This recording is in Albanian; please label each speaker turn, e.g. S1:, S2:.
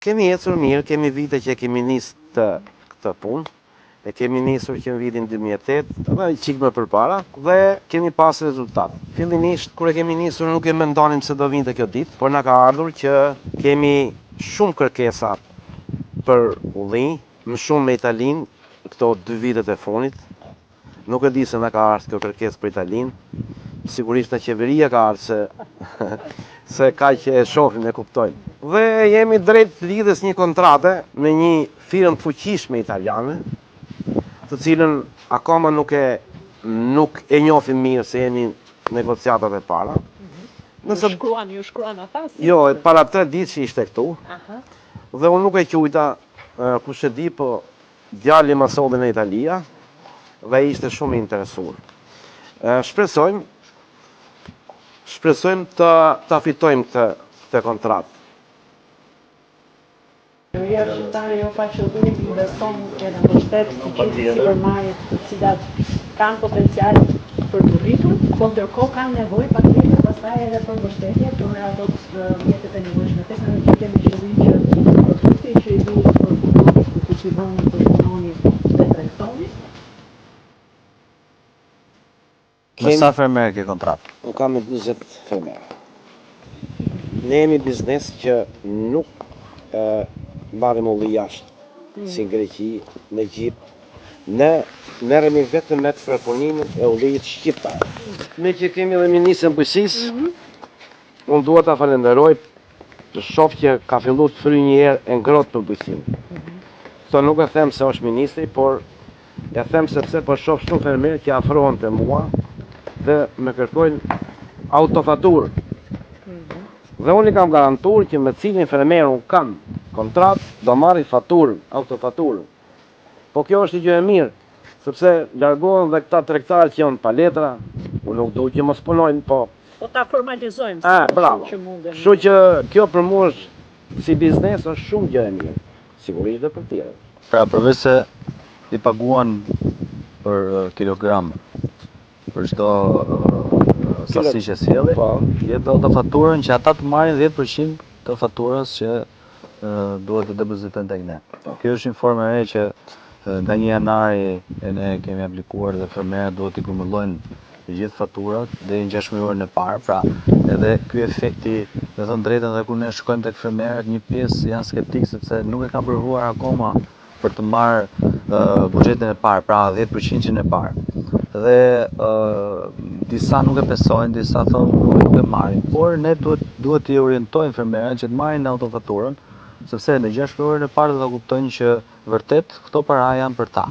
S1: Kemi ecur mirë, kemi vite që kemi nis këtë punë. E kemi nisur që në vitin 2008, dhe qik më përpara, dhe kemi pas rezultat. Fillimisht, kur e kemi nisur, nuk e mendonim se do vinte kjo ditë, por na ka ardhur që kemi shumë kërkesa për udhënj, më shumë me Italinë, këto 2 vitet e fundit. Nuk e di se na ka ardhur kjo kërkesë për Italinë. Sigurisht nga qeveria ka ardhur se ka që e shohim e kuptojmë. Dhe jemi drejt lidhjes një kontrate me një firmë fuqishme italiane, të cilën akoma nuk e njohim mirë se jemi negociatat e para.
S2: Ju shkruan ata?
S1: Jo, para 3 ditë që ishte këtu. Dhe unë nuk e quajta, kush e di, po djali ma solli në Italia dhe ishte shumë i interesuar. Shpresojmë ta fitojmë këtë kontratë.
S2: Qeveria shqiptare jo pa qëllim investon edhe në mbështet supermarket të cilat kanë potencial për të rritur, po ndërkohë kanë nevojë patjetër pastaj edhe për mbështetje për ato mjetet e nevojshme teknologjike me qëllim që produkti që i duhet për kultivonin, për punonin dhe tregtonin.
S3: Me sa fermerë ke kontratë?
S1: Unë kam 20 fermerë. Ne jemi biznes që nuk marrim ulli jashtë, si në Greqi, në Egjipt. Ne merremi vetëm me përpunimin e ullijit shqiptar. Me që kemi edhe ministrin e bujqësisë, unë dua ta falenderoj të shoh që ka filluar të fryj një herë e ngrohtë për bujqësinë. Këto nuk e them se është ministri, por e them sepse po shoh shumë fermerë që afrohen te mua dhe më kërkojnë autofaturë. Dhe unë i kam garantuar që me cilin fermer unë kam kontratë, do marri faturën, autofaturën. Po kjo është gjë e mirë, sepse largohen dhe këta tregtarë që janë pa letra, unë nuk do që mos punojnë, po
S2: ta formalizojmë.
S1: Bravo. Kështu që kjo për mua është si biznes është shumë gjë e mirë, sigurisht edhe për tjerë.
S3: Pra përveç se i paguan për kilogram, për çdo sasi që sjellë, jep autofaturën që ata të marrin 10% të faturës që duhet të depozitojnë tek ne. Kjo është një formë e re që nga 1 janari ne kemi aplikuar dhe fermerët duhet t'i grumullojnë të gjithë faturat deri në 6 muajin e parë. Pra, edhe ky efekti, me thënë drejtën, dhe kur ne shkojmë tek fermerët, një pjesë janë skeptikë sepse nuk e kanë provuar akoma për të marrë buxhetin e parë, pra 10% e parë. Dhe disa nuk e besojnë, disa thonë nuk e marrin, por ne duhet t'i orientojmë fermerët që të marrin autofaturën, sepse në 6 muajin e parë do ta kuptojnë që vërtet këto para janë për ta.